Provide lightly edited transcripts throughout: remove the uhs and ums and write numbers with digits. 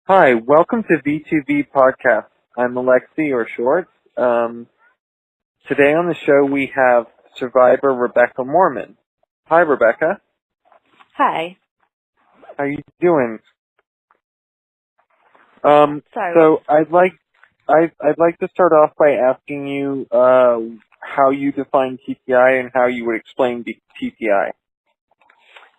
Hi, welcome to V2V Podcast. I'm Alexei, or Shorts. Today on the show we have survivor Rebecca Moorman. Hi, Rebecca. Hi. How you doing? Sorry. So I'd like to start off by asking you how you define TPI and how you would explain TPI.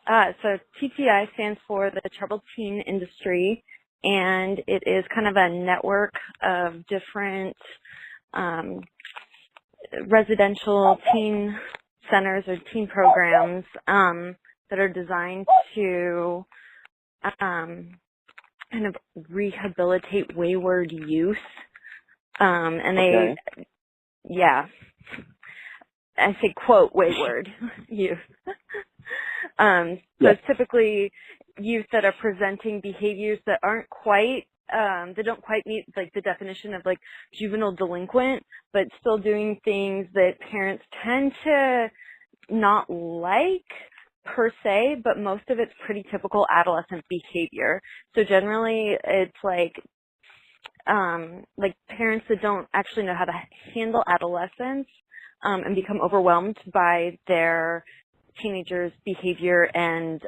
So TTI stands for the Troubled Teen Industry, and it is kind of a network of different residential teen centers or teen programs that are designed to kind of rehabilitate wayward youth. And they, Okay. yeah, I say quote wayward youth. So Yes. it's typically youth that are presenting behaviors that aren't quite, they don't quite meet like the definition of like juvenile delinquent, but still doing things that parents tend to not like per se, but most of it's pretty typical adolescent behavior. So generally it's like parents that don't actually know how to handle adolescence, and become overwhelmed by their teenagers' behavior and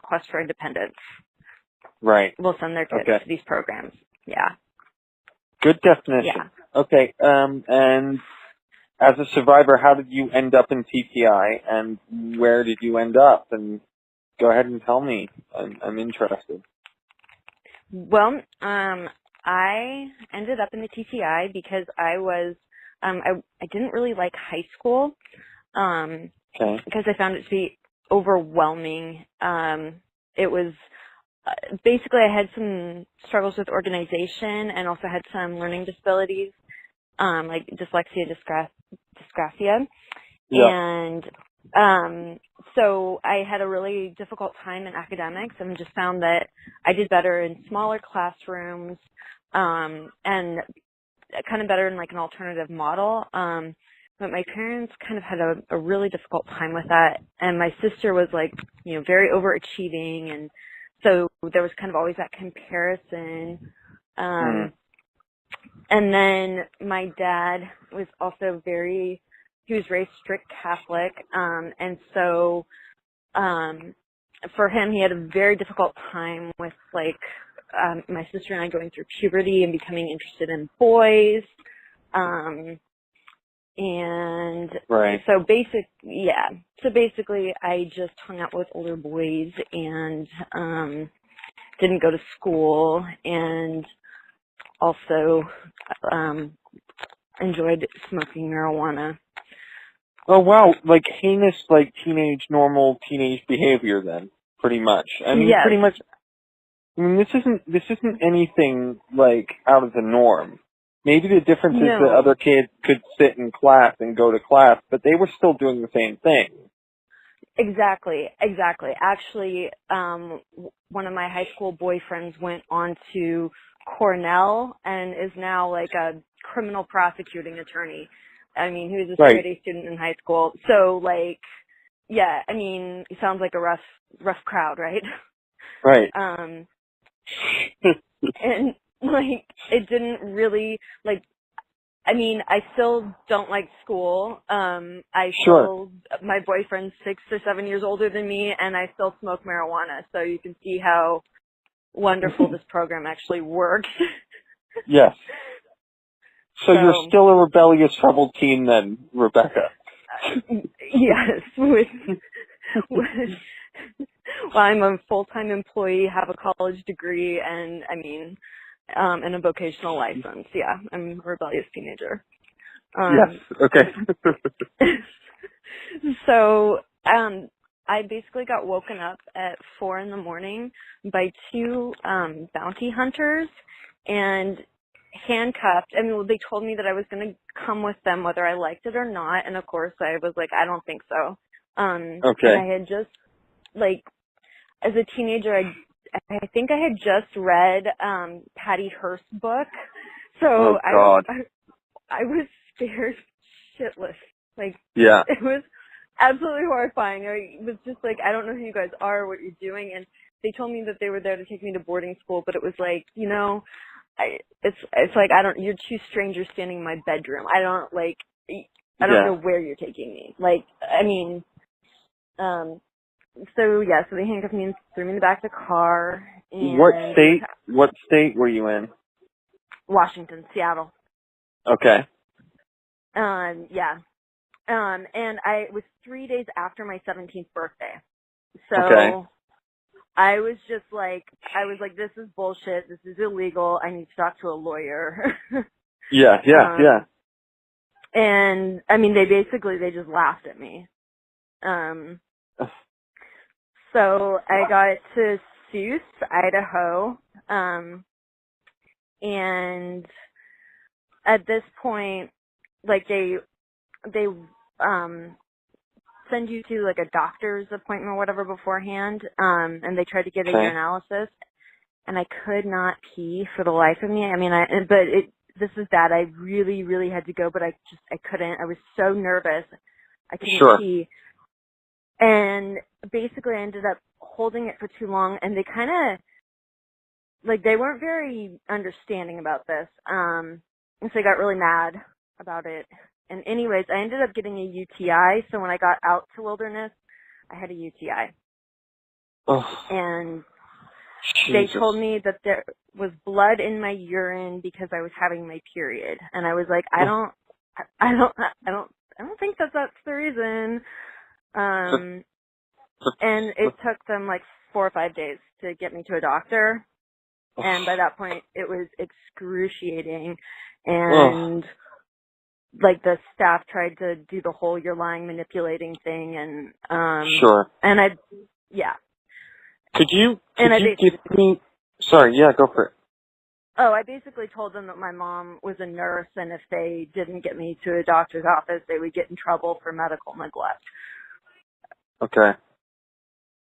quest for independence. Right. Will send their kids to these programs. Yeah. Good definition. Yeah. Okay. And as a survivor, how did you end up in TPI, and where did you end up? And go ahead and tell me. I'm interested. Well, I ended up in the TTI because I was, I didn't really like high school. Okay. Because I found it to be overwhelming. It was basically I had some struggles with organization and also had some learning disabilities, like dyslexia, dysgraphia. Yeah. And so I had a really difficult time in academics and just found that I did better in smaller classrooms, and kind of better in like an alternative model. But my parents kind of had a really difficult time with that. And my sister was like, very overachieving. And so there was kind of always that comparison. And then my dad was also he was raised strict Catholic. And so, for him, he had a very difficult time with like, my sister and I going through puberty and becoming interested in boys. And Right. so basically I just hung out with older boys and didn't go to school, and also enjoyed smoking marijuana. Oh wow, like heinous, like normal teenage behavior then, pretty much. I mean, Yes. pretty much. I mean, this isn't anything like out of the norm. Maybe the difference is that other kids could sit in class and go to class, but they were still doing the same thing. Exactly. Actually, one of my high school boyfriends went on to Cornell and is now like a criminal prosecuting attorney. I mean, he was a straight A student in high school. So like, yeah, I mean, he sounds like a rough crowd, right? Right. And like, it didn't really like, I mean, I still don't like school. My boyfriend's 6 or 7 years older than me, and I still smoke marijuana. So you can see how wonderful this program actually works. Yes. So you're still a rebellious, troubled teen then, Rebecca? Yes. Well, I'm a full-time employee, have a college degree, and and a vocational license. Yeah, I'm a rebellious teenager. Yes. Okay. So, I basically got woken up at 4 a.m. by two bounty hunters and handcuffed. I mean, they told me that I was going to come with them whether I liked it or not, and of course I was like, I don't think so. Okay. And I had just, like, as a teenager, I think I had just read Patty Hearst's book, so I was scared shitless. Like, yeah. It was absolutely horrifying. I was just like, I don't know who you guys are, what you're doing, and they told me that they were there to take me to boarding school, but it was like, you know, it's like, you're two strangers standing in my bedroom. I don't know where you're taking me. Like, I mean, so they handcuffed me and threw me in the back of the car. And What state were you in? Washington, Seattle. Okay. Yeah. And it was 3 days after my 17th birthday. So I was like, this is bullshit. This is illegal. I need to talk to a lawyer. Yeah. And I mean, they just laughed at me. So I got to SUWS, Idaho. And at this point, like they send you to like a doctor's appointment or whatever beforehand, and they tried to get a urinalysis, and I could not pee for the life of me. I mean, this is bad. I really, really had to go, but I couldn't. I was so nervous. I couldn't pee. And basically I ended up holding it for too long, and they kind of, like, they weren't very understanding about this. And so I got really mad about it. And anyways, I ended up getting a UTI, so when I got out to Wilderness, I had a UTI. Oh. And Jesus. they told me that there was blood in my urine because I was having my period. And I was like, I don't think that's the reason. And it took them like 4 or 5 days to get me to a doctor. And by that point, it was excruciating. And like the staff tried to do the whole "you're lying, manipulating" thing, and and Could you give me? Sorry, go for it. Oh, I basically told them that my mom was a nurse, and if they didn't get me to a doctor's office, they would get in trouble for medical neglect. Okay.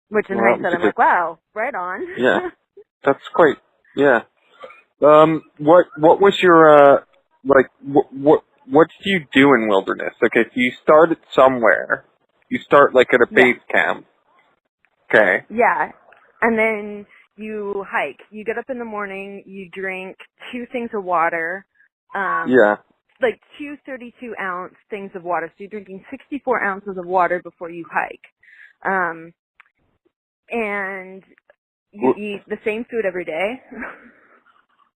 Which in hindsight, I'm like, wow, right on. Yeah, that's great. Yeah. What was your what do you do in Wilderness? Okay, so you started somewhere. You start like at a base camp. Okay. Yeah, and then you hike. You get up in the morning. You drink 2 things of water. Like 2 32-ounce things of water. So you're drinking 64 ounces of water before you hike. And you eat the same food every day.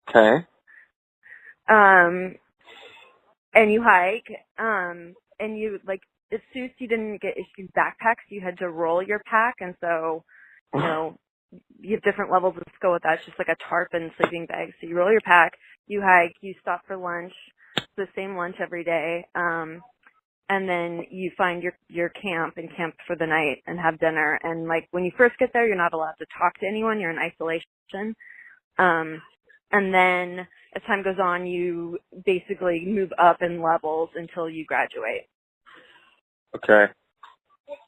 Okay. And you hike, and you, like, at SUWS you didn't get issued backpacks, you had to roll your pack, and so, you know, you have different levels of skill with that. It's just like a tarp and sleeping bag. So you roll your pack, you hike, you stop for lunch, the same lunch every day, and then you find your camp and camp for the night and have dinner. And, like, when you first get there, you're not allowed to talk to anyone. You're in isolation. And then as time goes on, you basically move up in levels until you graduate. Okay.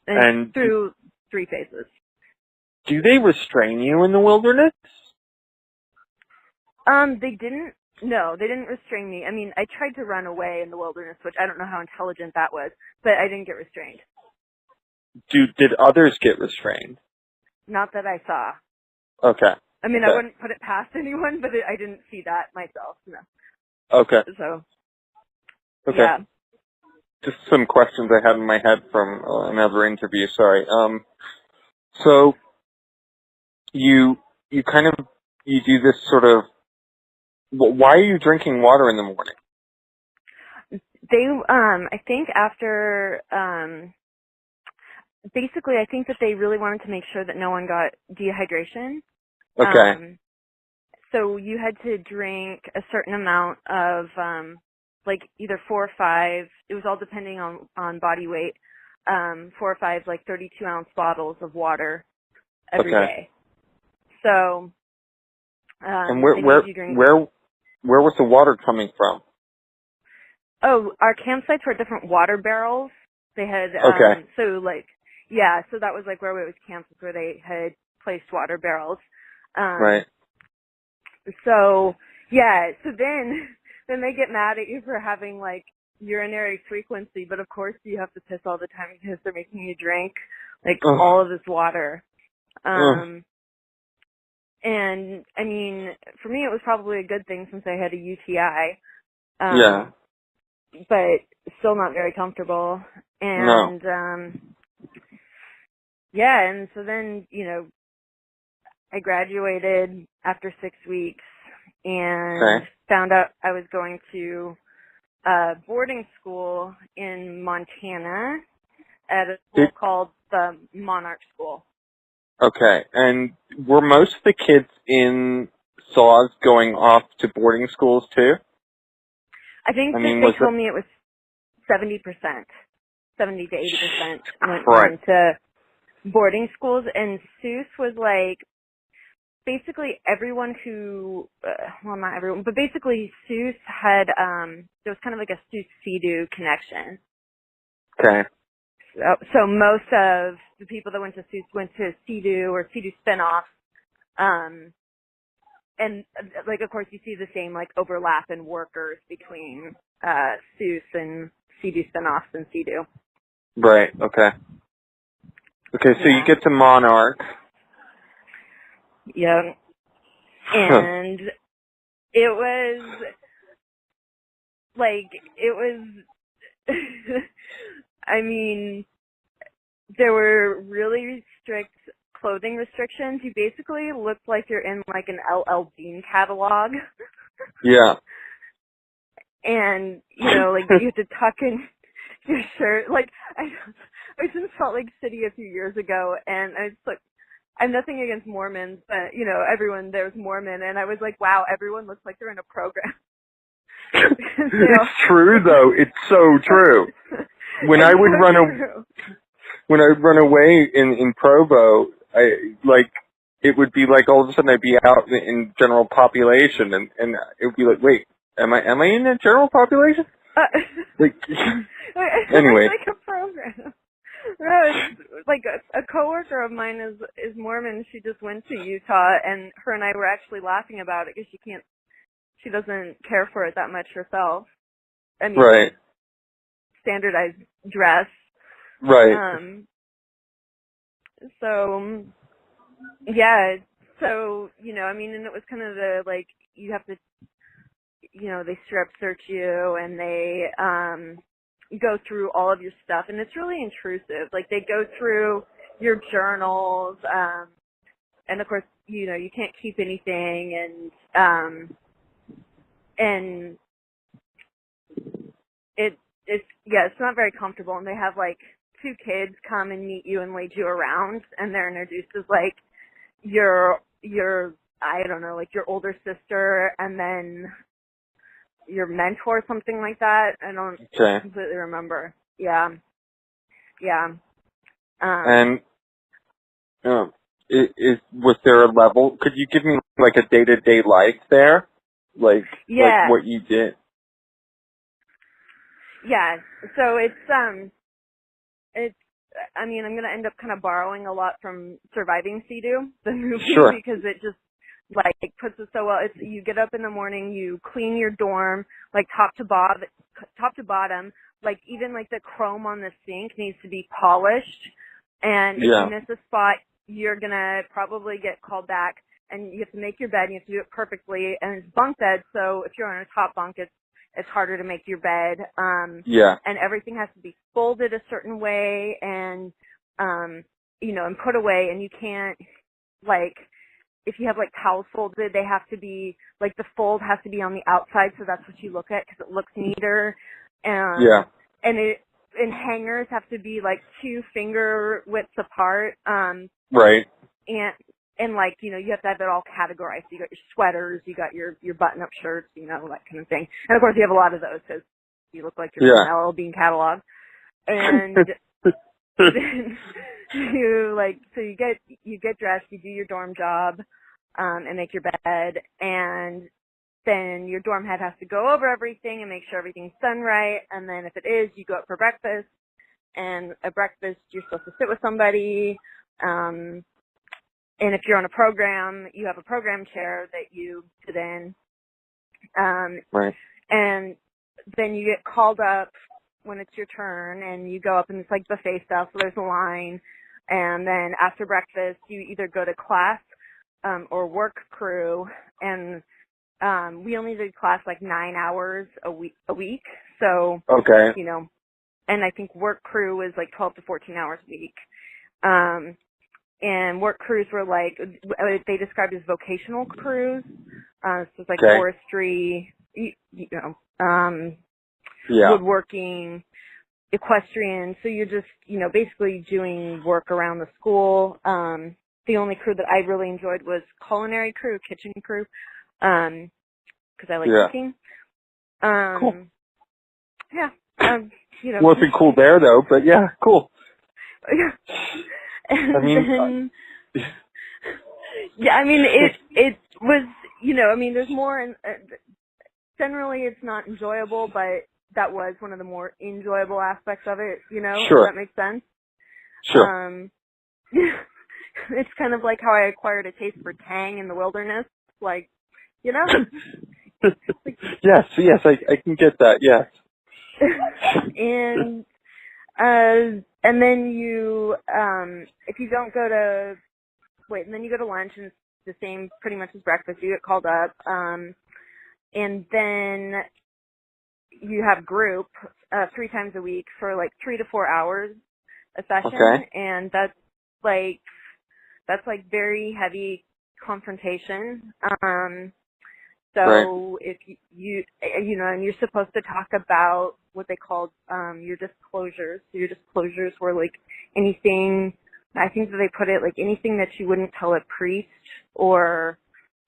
And through 3 phases. Do they restrain you in the Wilderness? They didn't. No, they didn't restrain me. I mean, I tried to run away in the Wilderness, which I don't know how intelligent that was, but I didn't get restrained. Did others get restrained? Not that I saw. Okay. I mean, I wouldn't put it past anyone, but I didn't see that myself, no. Okay. So, okay. Yeah. Just some questions I had in my head from another interview, sorry. So, you do this sort of, why are you drinking water in the morning? I think after, basically I think that they really wanted to make sure that no one got dehydration. Okay. So you had to drink a certain amount of, like either 4 or 5, it was all depending on body weight, 4 or 5 like 32-ounce bottles of water every day. So, and where was the water coming from? Oh, our campsites were different water barrels. They had, so that was like where we was camped, where they had placed water barrels. Right. So, so then they get mad at you for having like urinary frequency, but of course you have to piss all the time because they're making you drink like all of this water. And, I mean, for me it was probably a good thing since I had a UTI. Yeah. But still not very comfortable. No. And, yeah, and so then, I graduated after 6 weeks and found out I was going to boarding school in Montana at a school called the Monarch School. Okay. And were most of the kids in SUWS going off to boarding schools too? I think they told me it was 70%, 70 to 80% went to boarding schools, and SUWS was like basically everyone who, well, not everyone, but basically SUWS had, there was kind of like a SUWS CEDU connection. Okay. So most of the people that went to SUWS went to CEDU or CEDU spinoffs, and like of course you see the same like overlap in workers between SUWS and CEDU spinoffs and CEDU. Right. Okay. Okay. So you get to Monarch. Yeah. And it was I mean, there were really strict clothing restrictions. You basically looked like you're in like an LL Bean catalog. Yeah. And, like you had to tuck in your shirt. Like, I just felt like City a few years ago, and I just like, I'm nothing against Mormons, but, everyone there's Mormon, and I was like, wow, everyone looks like they're in a program. It's true, though. It's so true. When I would when I would run away in Provo, it would be like all of a sudden I'd be out in general population, and it would be like, wait, am I in the general population? Anyway. Like a program. No, like a coworker of mine is Mormon. She just went to Utah, and her and I were actually laughing about it because she doesn't care for it that much herself. I mean, right. Standardized dress. Right. So, yeah. So, I mean, and it was kind of the, like, you have to, they strip search you, and they, go through all of your stuff, and it's really intrusive. Like, they go through your journals, and of course, you can't keep anything, and it's not very comfortable, and they have, like, 2 kids come and meet you and lead you around, and they're introduced as, like, your I don't know, like, your older sister, and then your mentor, something like that. I don't completely remember. Yeah. Yeah. And was there a level? Could you give me like a day-to-day life there? Like what you did? Yeah. So I mean, I'm going to end up kind of borrowing a lot from Surviving CEDU, the movie, because it just like puts it so well. You get up in the morning, you clean your dorm, like top to bottom, like even like the chrome on the sink needs to be polished. And if you miss a spot, you're gonna probably get called back, and you have to make your bed, and you have to do it perfectly. And it's bunk bed, so if you're on a top bunk, it's harder to make your bed. And everything has to be folded a certain way, and and put away, and you can't, like, if you have, like, towels folded, they have to be, like, the fold has to be on the outside, so that's what you look at, because it looks neater. And hangers have to be, like, 2 finger widths apart. Right. And like, you have to have it all categorized. You got your sweaters, you got your button-up shirts, that kind of thing. And, of course, you have a lot of those, because you look like you're in an LL Bean catalog. And then so you get dressed, you do your dorm job, and make your bed, and then your dorm head has to go over everything and make sure everything's done right, and then if it is, you go out for breakfast, and at breakfast, you're supposed to sit with somebody, and if you're on a program, you have a program chair that you sit in, right. And then you get called up when it's your turn, and you go up, and it's like buffet style, so there's a line. And then after breakfast, you either go to class or work crew, and we only did class like 9 hours a week. So, Okay. you know, and I think work crew was like 12 to 14 hours a week. And work crews were like, they described as vocational crews. So it's like forestry, woodworking, equestrian. So you're just, you know, basically doing work around the school. The only crew that I really enjoyed was culinary crew, kitchen crew, because I like cooking. Cool. Yeah. You know. Wasn't cool there though, but yeah, cool. Yeah. And I mean, yeah, I mean, it was, you know, I mean, there's more, and generally it's not enjoyable, but that was one of the more enjoyable aspects of it, you know, sure. If that makes sense. Sure. It's kind of like how I acquired a taste for tang in the wilderness, like, you know? Yes, I can get that, yes. And then you, if you don't go to, and then you go to lunch, and it's the same pretty much as breakfast. You get called up, and then you have group 3 times a week for like 3 to 4 hours a session, and that's like very heavy confrontation. So if you know, and you're supposed to talk about what they called your disclosures. So your disclosures were like anything, I think that they put it like anything that you wouldn't tell a priest, or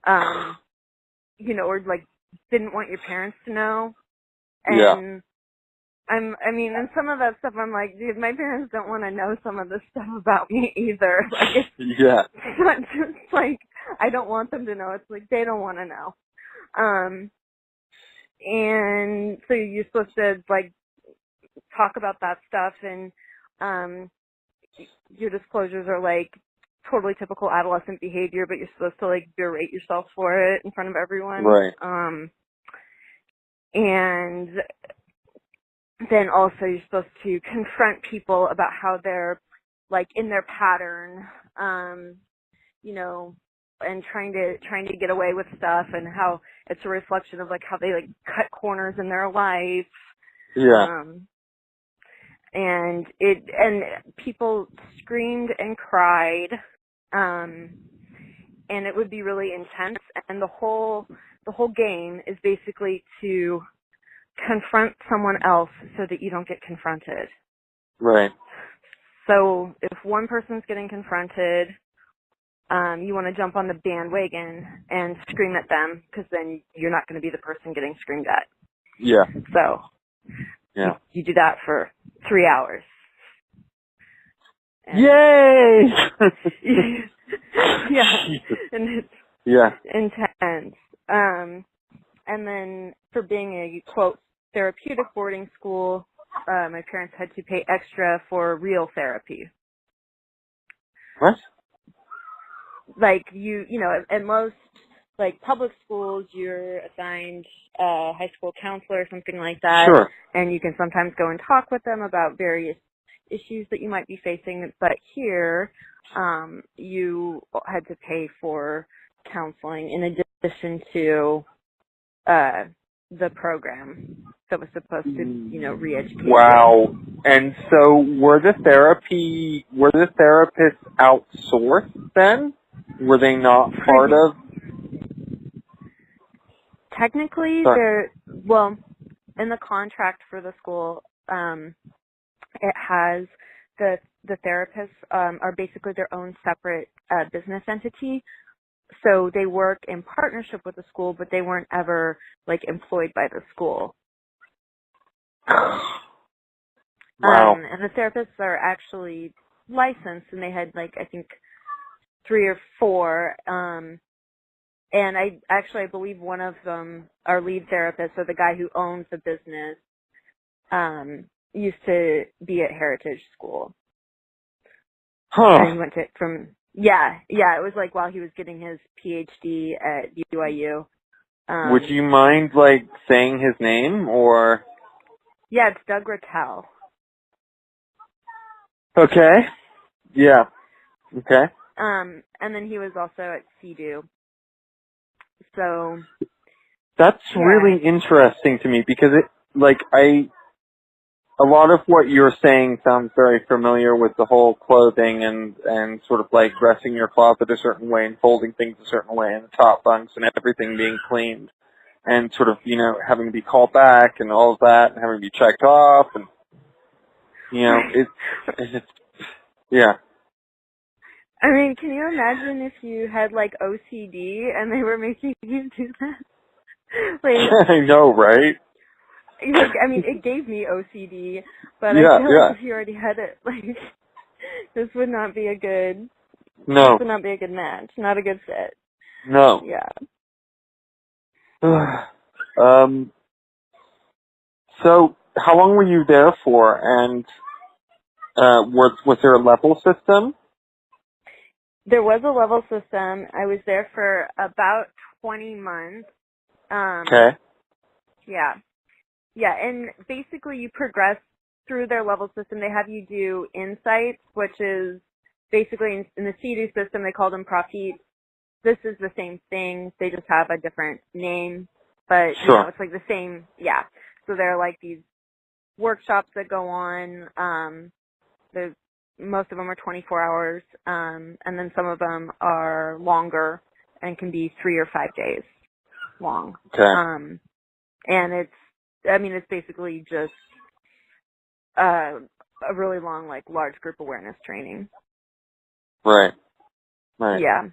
you know, or like didn't want your parents to know. And I mean, and some of that stuff, I'm like, dude, my parents don't want to know some of this stuff about me either. Like, it's not just like I don't want them to know. It's like they don't want to know. And so you're supposed to like talk about that stuff, and your disclosures are like totally typical adolescent behavior, but you're supposed to like berate yourself for it in front of everyone. Right. And then also you're supposed to confront people about how they're like in their pattern, you know, and trying to get away with stuff, and how it's a reflection of like how they like cut corners in their life. Yeah. And people screamed and cried, and it would be really intense. And the whole game is basically to confront someone else so that you don't get confronted. Right. So if one person's getting confronted, you want to jump on the bandwagon and scream at them, because then you're not going to be the person getting screamed at. Yeah. So you do that for 3 hours. And yay! Yeah. And it's intense. And then for being a, quote, therapeutic boarding school, my parents had to pay extra for real therapy. What? Like you know, at most like public schools, you're assigned a high school counselor or something like that. Sure. And you can sometimes go and talk with them about various issues that you might be facing. But here, you had to pay for counseling in addition to the program that was supposed to, you know, re-educate. Wow. And so were the therapists outsourced then? Were they not part of? Technically, well, in the contract for the school, it has the therapists are basically their own separate business entity. So they work in partnership with the school, but they weren't ever like employed by the school. Wow. And the therapists are actually licensed, and they had like I think 3 or 4. And I believe one of them, our lead therapist, or the guy who owns the business, used to be at Heritage School. Huh. And he went to it was like while he was getting his PhD at BYU. Would you mind like saying his name, or? Yeah, it's Doug Rattel. Okay. Yeah. Okay. And then he was also at CEDU. So That's yeah. really interesting to me because a lot of what you're saying sounds very familiar with the whole clothing and sort of like dressing your closet a certain way and folding things a certain way and the top bunks and everything being cleaned and sort of, having to be called back and all of that and having to be checked off and, it's yeah. I mean, can you imagine if you had like OCD and they were making you do that? I know, right? I mean, it gave me OCD, but Yeah, I feel like if you already had it, this would not be a good. No. This would not be a good match. Not a good fit. No. Yeah. So, how long were you there for? And was there a level system? There was a level system. I was there for about 20 months. Okay. Yeah. Yeah, and basically you progress through their level system. They have you do insights, which is basically in the CEDU system, they call them profits. This is the same thing. They just have a different name, but Sure. it's like the same. Yeah. So there are like these workshops that go on. Most of them are 24 hours, and then some of them are longer and can be 3 or 5 days long. Okay. And it's basically just a really long, like, large group awareness training. Right. Right. Yeah.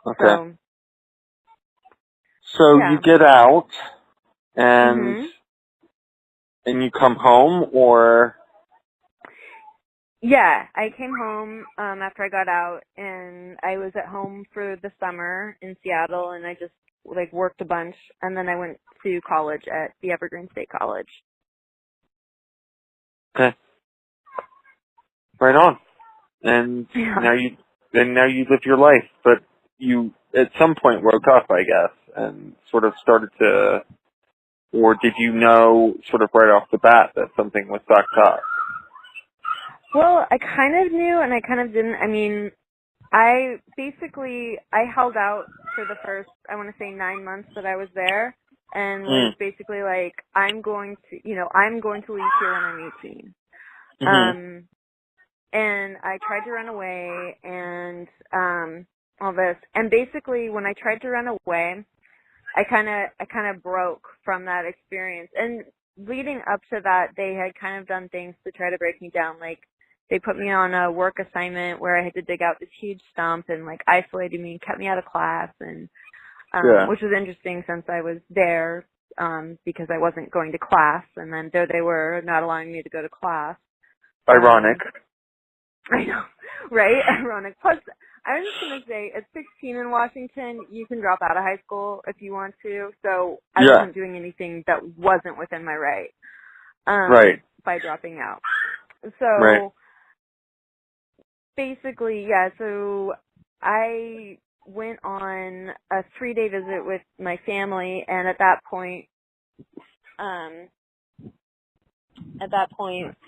Okay. So yeah. you get out and Mm-hmm. and you come home, or? Yeah, I came home after I got out, and I was at home for the summer in Seattle, and I just worked a bunch, and then I went to college at the Evergreen State College. Okay. Right on. And Yeah. now you live your life, but you at some point woke up, I guess, and sort of started to, or did you know sort of right off the bat that something was fucked up? Well, I kind of knew, and I kind of didn't. I mean, I held out for the first, I want to say 9 months that I was there, and was basically like, I'm going to leave here when I'm 18. Mm-hmm. And I tried to run away and, all this. And basically, when I tried to run away, I kind of broke from that experience. And leading up to that, they had kind of done things to try to break me down. Like, they put me on a work assignment where I had to dig out this huge stump and isolated me and kept me out of class, and which was interesting since I was there because I wasn't going to class, and then there they were not allowing me to go to class. Ironic. I know, right? Ironic. Plus, I was just going to say, at 16 in Washington, you can drop out of high school if you want to, so I wasn't doing anything that wasn't within my right by dropping out. So basically, so I went on a 3-day visit with my family, and at that point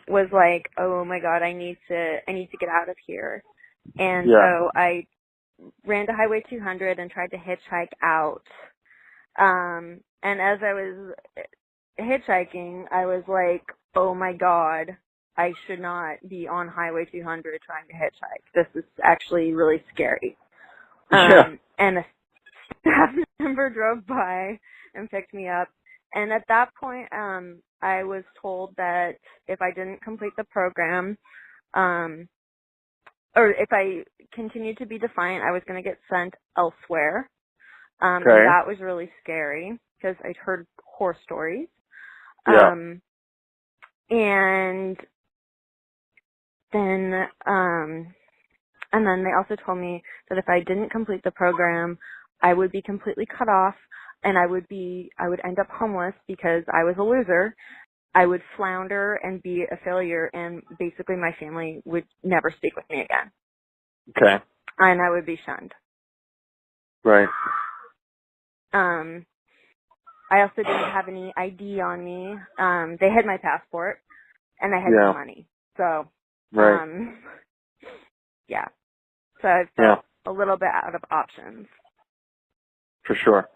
was like, oh my God, I need to get out of here. And so I ran to Highway 200 and tried to hitchhike out. And as I was hitchhiking, I was like, oh my God, I should not be on Highway 200 trying to hitchhike. This is actually really scary. And a staff member drove by and picked me up. And at that point, I was told that if I didn't complete the program, or if I continued to be defiant, I was going to get sent elsewhere. And that was really scary because I'd heard horror stories. And then they also told me that if I didn't complete the program, I would be completely cut off, and I would end up homeless because I was a loser. I would flounder and be a failure, and basically my family would never speak with me again. Okay. And I would be shunned. Right. I also didn't have any ID on me. They had my passport, and I had no money. So, yeah. So I felt a little bit out of options. For sure.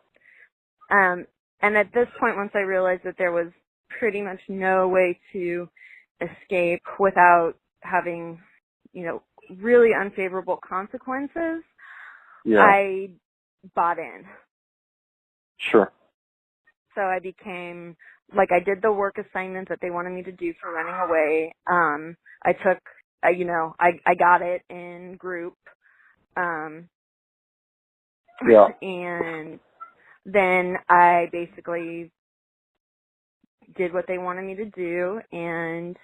And at this point, once I realized that there was pretty much no way to escape without having, really unfavorable consequences, I bought in. Sure. So I became, I did the work assignments that they wanted me to do for running away. I took, I got it in group. And then I basically did what they wanted me to do and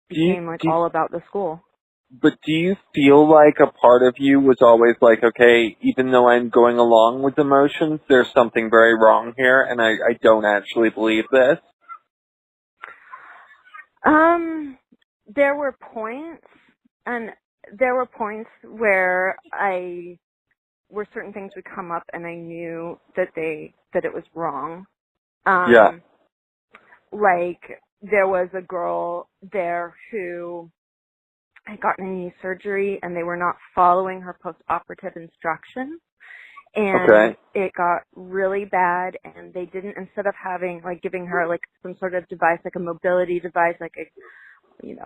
became all about the school. But do you feel like a part of you was always like, okay, even though I'm going along with the motions, there's something very wrong here, and I don't actually believe this? There were points where where certain things would come up, and I knew that it was wrong. Like there was a girl there who had gotten a knee surgery, and they were not following her post-operative instructions. And it got really bad, and they didn't, instead of having, giving her, some sort of device, a mobility device,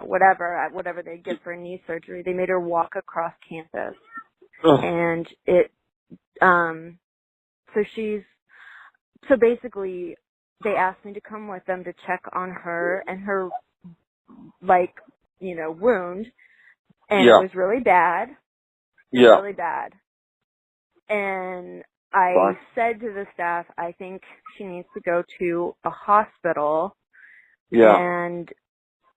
whatever they give for a knee surgery, they made her walk across campus. And so basically, they asked me to come with them to check on her and her, wound, and it was really bad. Really bad. And I said to the staff, I think she needs to go to a hospital. And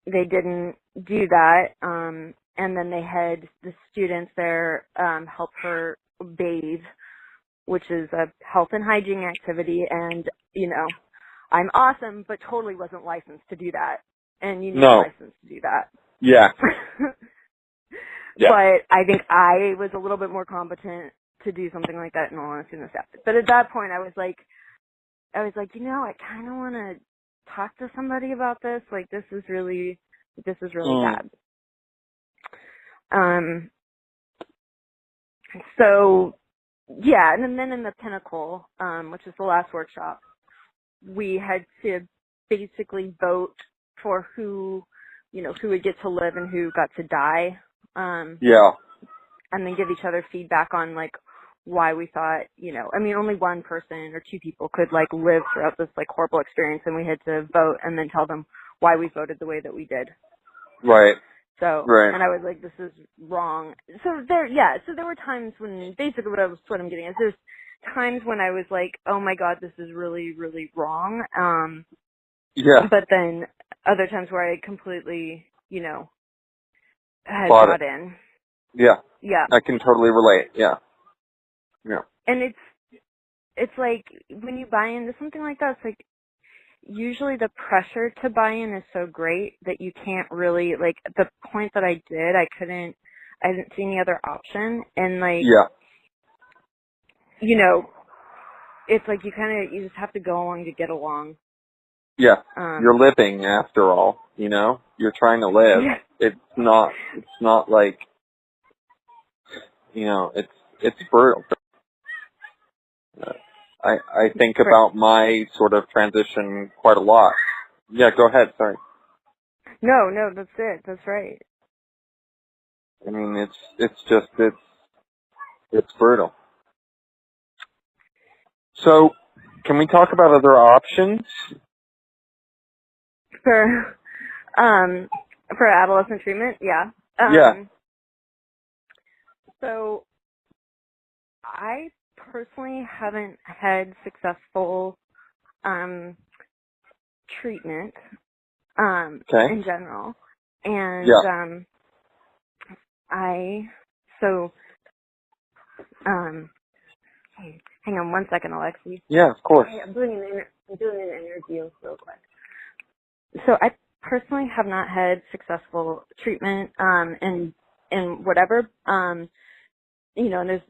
they didn't do that. And then they had the students there help her bathe, which is a health and hygiene activity. And, I'm awesome, but totally wasn't licensed to do that. And you need a license to do that. But I think I was a little bit more competent to do something like that in all honesty than the staff. But at that point, I was like, I kind of want to talk to somebody about this. This is really bad. So, and then in the Pinnacle, which is the last workshop, we had to basically vote for who would get to live and who got to die. And then give each other feedback on, why we thought, only one person or two people could, live throughout this, horrible experience, and we had to vote and then tell them why we voted the way that we did. And I was like, this is wrong. So there were times when, basically what I'm getting at is there's times when I was like, oh my God, this is really, really wrong. But then other times where I completely, had bought in. I can totally relate. And it's when you buy into something like that, it's usually the pressure to buy in is so great that you can't really, the point that I did, I didn't see any other option. And it's you just have to go along to get along. You're living after all, you're trying to live. It's not it's brutal. I think about my sort of transition quite a lot. Go ahead, sorry. No, that's it. That's right. I mean, it's brutal. So, can we talk about other options? For adolescent treatment, So, I personally haven't had successful treatment in general, and hang on one second, Alexei. Of course. I'm doing an interview real quick. So I personally have not had successful treatment in whatever. And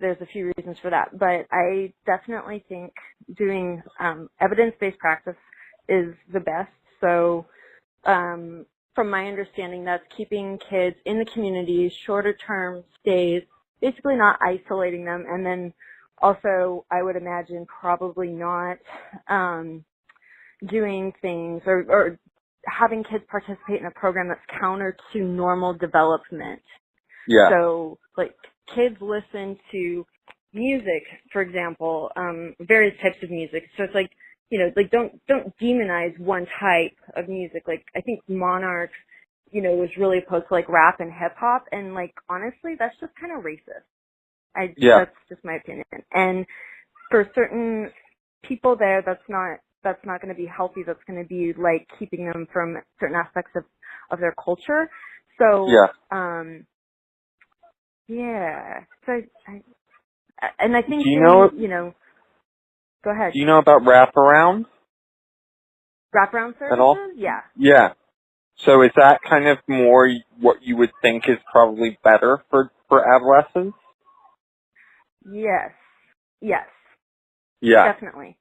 there's a few reasons for that, but I definitely think doing evidence-based practice is the best. So from my understanding, that's keeping kids in the community, shorter term stays, basically not isolating them, and then also, I would imagine probably not doing things or having kids participate in a program that's counter to normal development. Yeah. So, like, kids listen to music, for example, various types of music. So it's like, you know, like don't demonize one type of music. Like, I think Monarch, you know, was really opposed to like rap and hip hop, and like honestly, that's just kind of racist. That's just my opinion. And for certain people there, that's not going to be healthy. That's going to be like keeping them from certain aspects of their culture. So, So and I think, you know, go ahead. Do you know about wraparound? Wraparound services? At all? Yeah. Yeah. So is that kind of more what you would think is probably better for adolescents? Yes. Yeah. Definitely.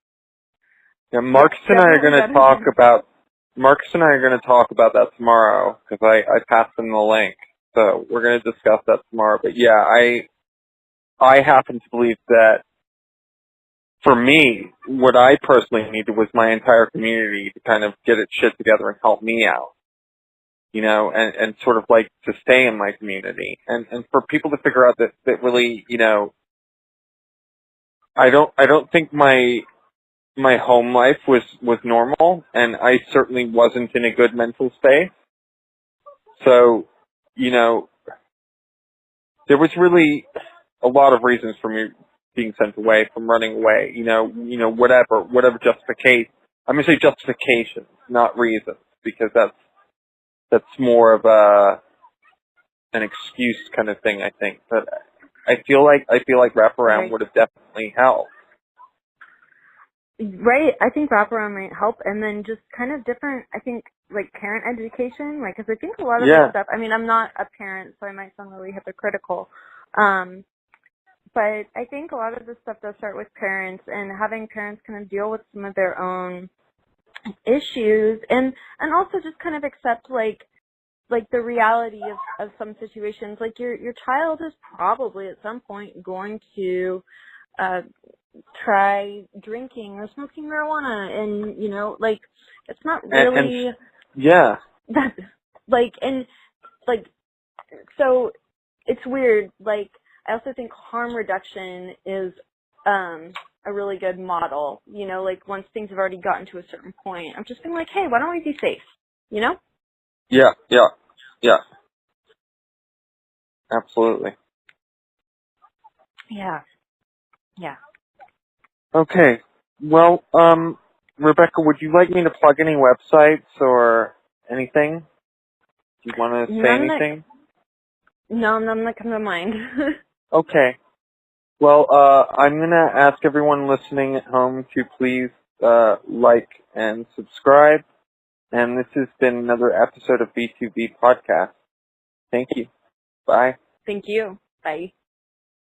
Yeah, Marcus and I are going to talk about that tomorrow because I passed him the link. So we're going to discuss that tomorrow. But yeah, I happen to believe that for me, what I personally needed was my entire community to kind of get its shit together and help me out. You know, and sort of like to stay in my community. And for people to figure out that really, you know, I don't think my home life was normal, and I certainly wasn't in a good mental state. So, you know, there was really a lot of reasons for me being sent away, from running away, you know, whatever justification. I'm going to say justifications, not reasons, because that's more of an excuse kind of thing, I think. But I feel like wraparound would have definitely helped. Right. I think wraparound might help, and then just kind of different, I think, like parent education, like, because I think a lot of this stuff, I mean, I'm not a parent, so I might sound really hypocritical, but I think a lot of this stuff does start with parents, and having parents kind of deal with some of their own issues, and also just kind of accept, like the reality of some situations. Like, your child is probably at some point going to try drinking or smoking marijuana, and you know, like, it's not really that, like, and like, so it's weird. Like, I also think harm reduction is a really good model, you know, like once things have already gotten to a certain point, I'm just being like, hey, why don't we be safe, you know? Yeah. Absolutely. Yeah. Okay. Well, Rebecca, would you like me to plug any websites or anything? Do you want to say anything? No, none that come to mind. Okay. Well, I'm going to ask everyone listening at home to please like and subscribe. And this has been another episode of V2V Podcast. Thank you. Bye. Thank you. Bye.